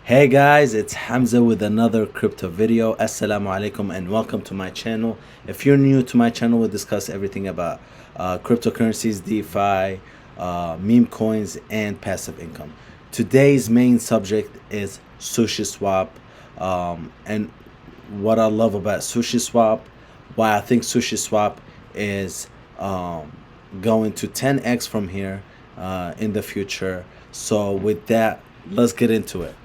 Hey guys, it's Hamza with another crypto video. Assalamu alaikum and welcome to my channel. If you're new to my channel, we'll discuss everything about cryptocurrencies, DeFi, meme coins, and passive income. Today's main subject is Sushi Swap, and what I love about Sushi Swap, why I think Sushi Swap is going to 10x from here in the future. So with that, let's get into it.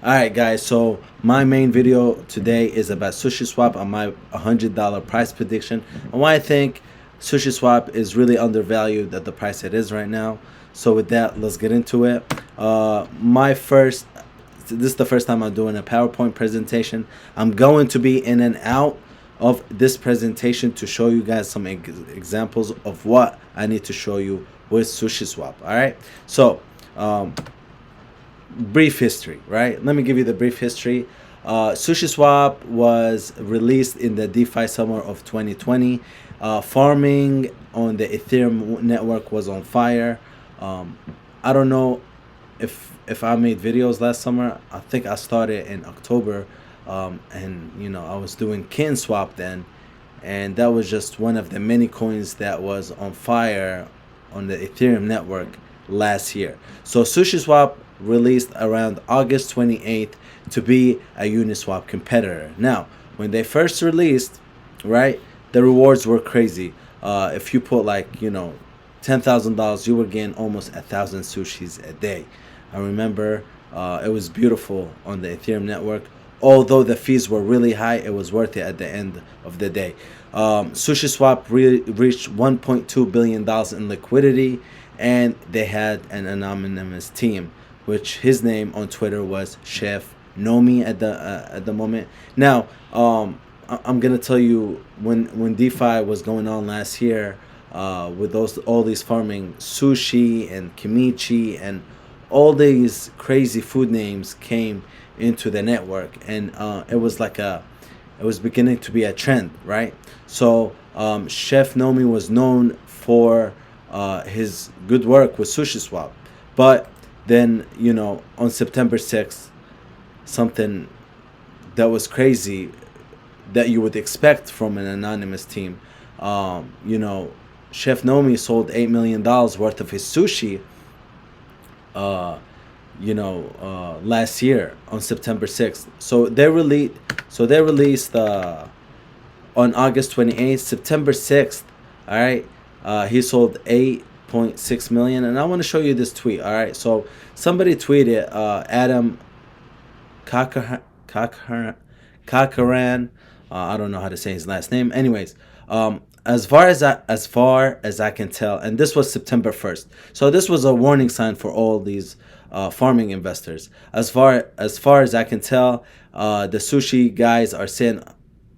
Alright guys, so my main video today is about Sushi Swap on my $100 price prediction and why I think Sushi Swap is really undervalued at the price it is right now. So with that, let's get into it. This is the first time I'm doing a PowerPoint presentation. I'm going to be in and out of this presentation to show you guys some examples of what I need to show you with Sushi Swap. Alright, so brief history, right? Let me give you the brief history. Sushi Swap was released in the DeFi summer of 2020. Farming on the Ethereum network was on fire. I don't know if I made videos last summer. I think I started in October, and I was doing Kin Swap then, and that was just one of the many coins that was on fire on the Ethereum network last year. So Sushi Swap released around August 28th to be a Uniswap competitor. Now, when they first released, right, the rewards were crazy. If you put $10,000, you would gain almost 1,000 sushis a day. I remember it was beautiful on the Ethereum network. Although the fees were really high, it was worth it at the end of the day. Sushi Swap reached $1.2 billion in liquidity, and they had an anonymous team, which his name on Twitter was Chef NOMI at the moment. Now, I'm gonna tell you when DeFi was going on last year, with all these farming sushi and kimchi and all these crazy food names came into the network, and it was beginning to be a trend, right? So Chef NOMI was known for his good work with Sushi Swap, but then on September 6th, something that was crazy that you would expect from an anonymous team. Chef NOMI sold $8 million worth of his sushi last year on September 6th. So they released on August 28th. September 6th, all right, he sold 8.6 million, and I want to show you this tweet. All right, so somebody tweeted, Adam Kakaran, I don't know how to say his last name. Anyways, as far as I can tell, and this was September 1st, so this was a warning sign for all these farming investors. As far as I can tell, the sushi guys are sitting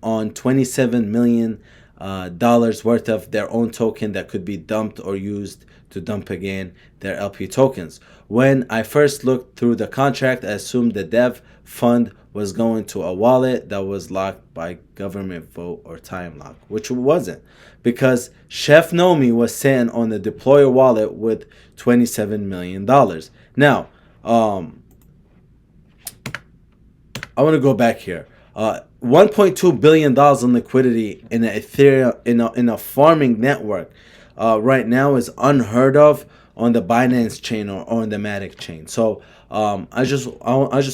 on $27 million worth of their own token that could be dumped or used to dump again their LP tokens. When I first looked through the contract, I assumed the dev fund was going to a wallet that was locked by government vote or time lock, which it wasn't, because Chef NOMI was sitting on the deployer wallet with $27 million. Now, I want to go back here. $1.2 billion in liquidity in a Ethereum in a farming network right now is unheard of on the Binance chain or on the Matic chain. So I just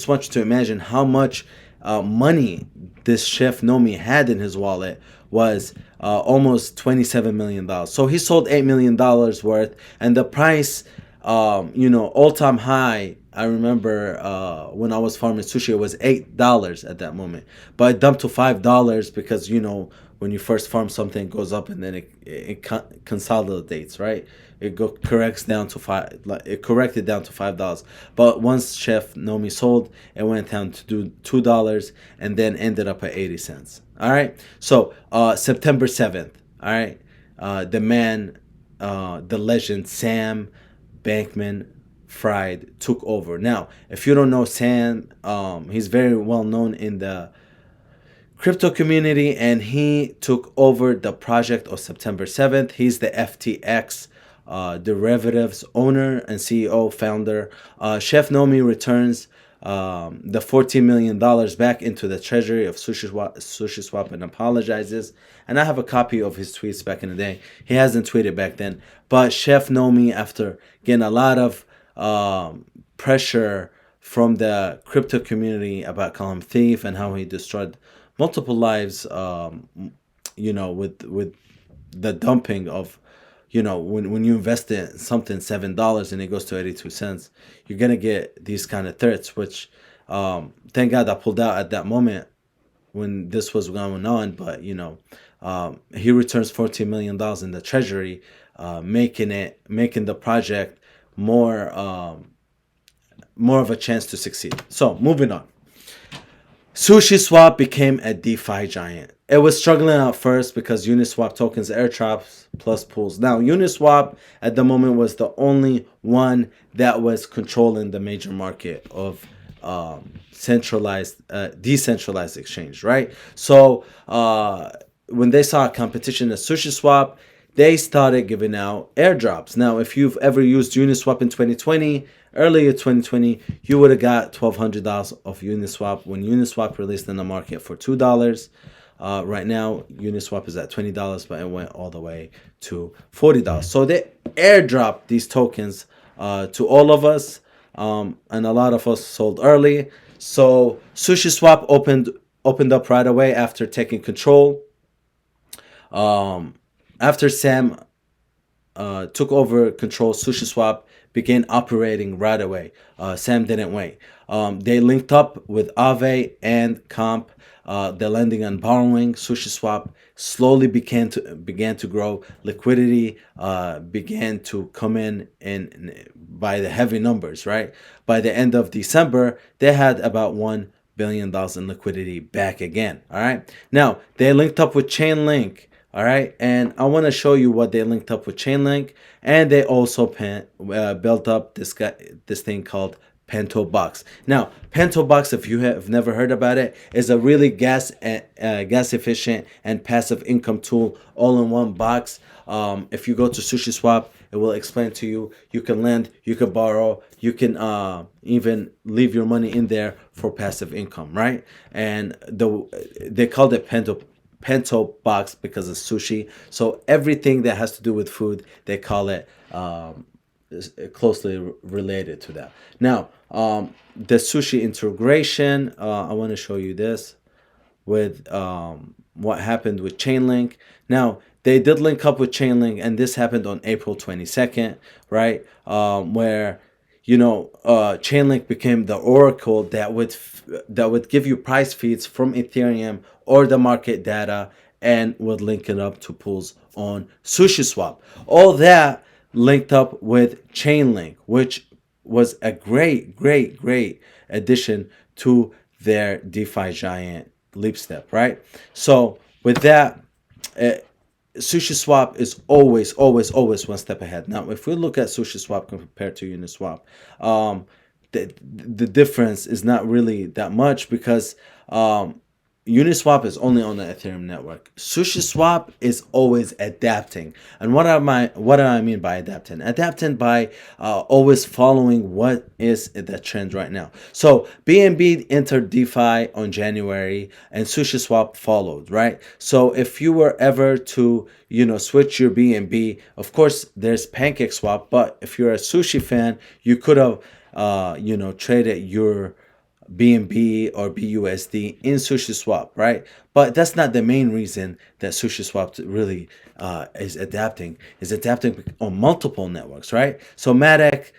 want you to imagine how much money this Chef NOMI had in his wallet. Was almost $27 million. So he sold $8 million worth, and the price, all-time high. I remember when I was farming sushi, it was $8 at that moment, but it dumped to $5 because when you first farm something, it goes up and then it consolidates, right? Corrects down to five. It corrected down to $5. But once Chef NOMI sold, it went down to $2 and then ended up at 80 cents. All right. So September 7th. All right. The man, the legend Sam Bankman-Fried took over. Now, if you don't know Sam, he's very well known in the crypto community, and he took over the project on September 7th. He's the FTX derivatives owner and CEO founder. Chef Nomi returns the $14 million back into the treasury of Sushi Swap and apologizes. And I have a copy of his tweets back in the day. He hasn't tweeted back then, but Chef Nomi, after getting a lot of pressure from the crypto community about calling him thief and how he destroyed multiple lives, with the dumping of, when you invest in something $7 and it goes to 82 cents, you're gonna get these kind of threats. Which, thank God I pulled out at that moment when this was going on. But he returns $14 million in the treasury, making the project more of a chance to succeed. So moving on. Sushi Swap became a DeFi giant. It was struggling at first because Uniswap tokens airdrops plus pools. Now, Uniswap at the moment was the only one that was controlling the major market of decentralized exchange, right? So when they saw a competition at Sushi Swap, they started giving out airdrops. Now, if you've ever used Uniswap in 2020, earlier 2020, you would have got $1,200 of Uniswap when Uniswap released in the market for $2. Right now, Uniswap is at $20, but it went all the way to $40. So they airdropped these tokens to all of us, and a lot of us sold early. So Sushi Swap opened up right away after taking control. After Sam took over control, Sushi Swap began operating right away. Sam didn't wait. They linked up with Aave and Comp. The lending and borrowing. Sushi Swap slowly began to grow. Liquidity began to come in by the heavy numbers, right? By the end of December, they had about $1 billion in liquidity back again. All right. Now they linked up with Chainlink. All right, and I want to show you what they linked up with Chainlink, and they also built up this thing called Pento Box. Now, Pento Box, if you have never heard about it, is a really gas efficient and passive income tool all in one box. If you go to Sushi Swap, it will explain to you. You can lend, you can borrow, you can even leave your money in there for passive income, right? And they called it Pento Box because of sushi. So everything that has to do with food, they call it closely related to that. Now, the sushi integration, I want to show you this with what happened with Chainlink. Now, they did link up with Chainlink, and this happened on April 22nd, right? Where Chainlink became the oracle that would give you price feeds from Ethereum or the market data, and would link it up to pools on Sushi Swap. All that linked up with Chainlink, which was a great addition to their DeFi giant LeapStep, right? So with that, Sushi Swap is always one step ahead. Now, if we look at Sushi Swap compared to Uniswap, the difference is not really that much because Uniswap is only on the Ethereum network. Sushi Swap is always adapting. And what do I mean by adapting? Adapting by always following what is the trend right now. So BNB entered DeFi on January and Sushi Swap followed, right? So if you were ever to switch your BNB, of course there's PancakeSwap, but if you're a sushi fan, you could have traded your BNB or BUSD in Sushi Swap, right? But that's not the main reason that Sushi Swap really is adapting. Is adapting on multiple networks, right? So Matic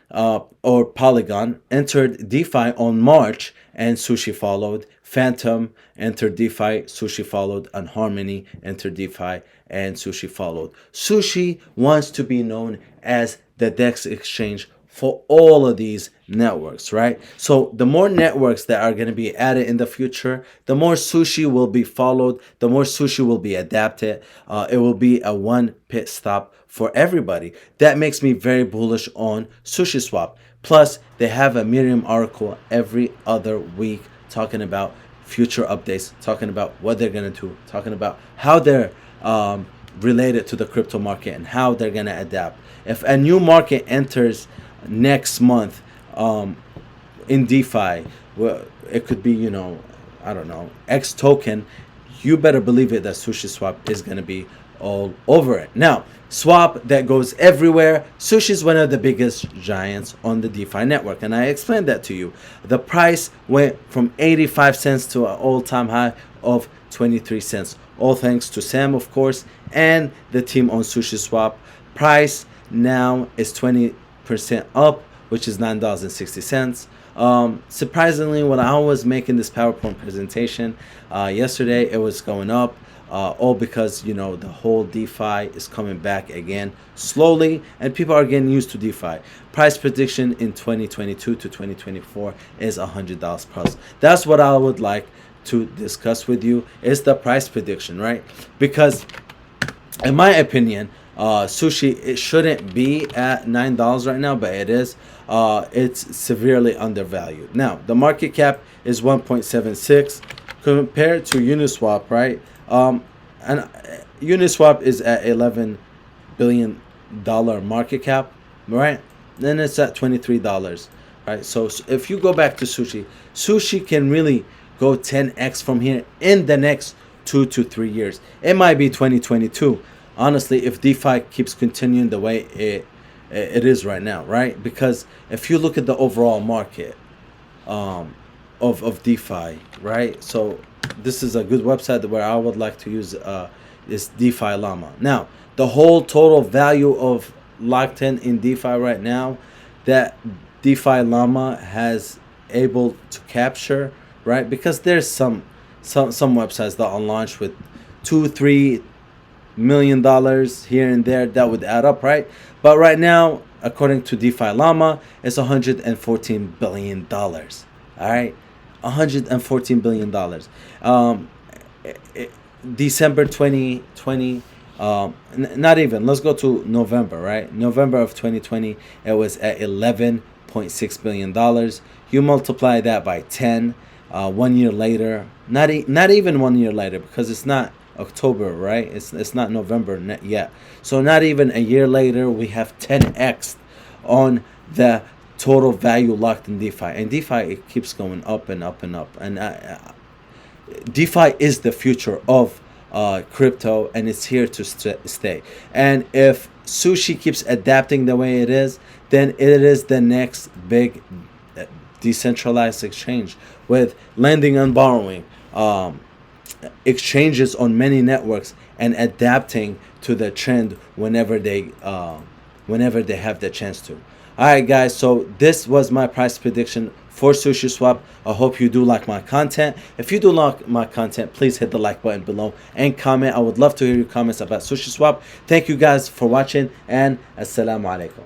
or Polygon entered DeFi on March, and Sushi followed. Phantom entered DeFi, Sushi followed, and Harmony entered DeFi, and Sushi followed. Sushi wants to be known as the DEX exchange for all of these networks, right? So the more networks that are going to be added in the future, the more Sushi will be followed, the more Sushi will be adapted. It will be a one pit stop for everybody. That makes me very bullish on Sushi Swap. Plus, they have a Medium article every other week talking about future updates, talking about what they're going to do, talking about how they're related to the crypto market and how they're gonna adapt. If a new market enters next month, in DeFi, well, it could be, I don't know, X token, you better believe it that Sushi Swap is going to be all over it. Now, swap that goes everywhere. Sushi is one of the biggest giants on the DeFi network, and I explained that to you. The price went from 85 cents to an all-time high of 23 cents. All thanks to Sam, of course, and the team on Sushi Swap. Price now is 20% up, which is $9.60. Surprisingly, when I was making this PowerPoint presentation yesterday, it was going up, all because the whole DeFi is coming back again slowly, and people are getting used to DeFi. Price prediction in 2022 to 2024 is $100 plus. That's what I would like to discuss with you, is the price prediction, right? Because in my opinion, Sushi, it shouldn't be at $9 right now, but it is. It's severely undervalued. Now, the market cap is 1.76 compared to Uniswap, right? And Uniswap is at $11 billion market cap, right? Then it's at $23, right? So if you go back to Sushi can really go 10x from here in the next 2 to 3 years. It might be 2022. Honestly, if DeFi keeps continuing the way it is right now, right? Because if you look at the overall market of DeFi, right? So this is a good website where I would like to use is DeFi Llama. Now, the whole total value of locked in DeFi right now that DeFi Llama has able to capture, right? Because there's some websites that are launched with $2-3 million here and there that would add up, right? But right now, according to DeFi Llama, it's $114 billion. All right, $114 billion. December 2020, not even. Let's go to November, right? November of 2020, it was at $11.6 billion. You multiply that by 10. 1 year later, not even 1 year later, because it's not October, right? It's not November yet. So not even a year later, we have 10x on the total value locked in DeFi. And DeFi, it keeps going up and up and up. And DeFi is the future of crypto, and it's here to stay. And if Sushi keeps adapting the way it is, then it is the next big decentralized exchange with lending and borrowing, exchanges on many networks, and adapting to the trend whenever they have the chance to. All right, guys, so this was my price prediction for Sushi Swap. I hope you do like my content. If you do like my content, please hit the like button below and comment. I would love to hear your comments about Sushi Swap. Thank you guys for watching, and assalamu alaikum.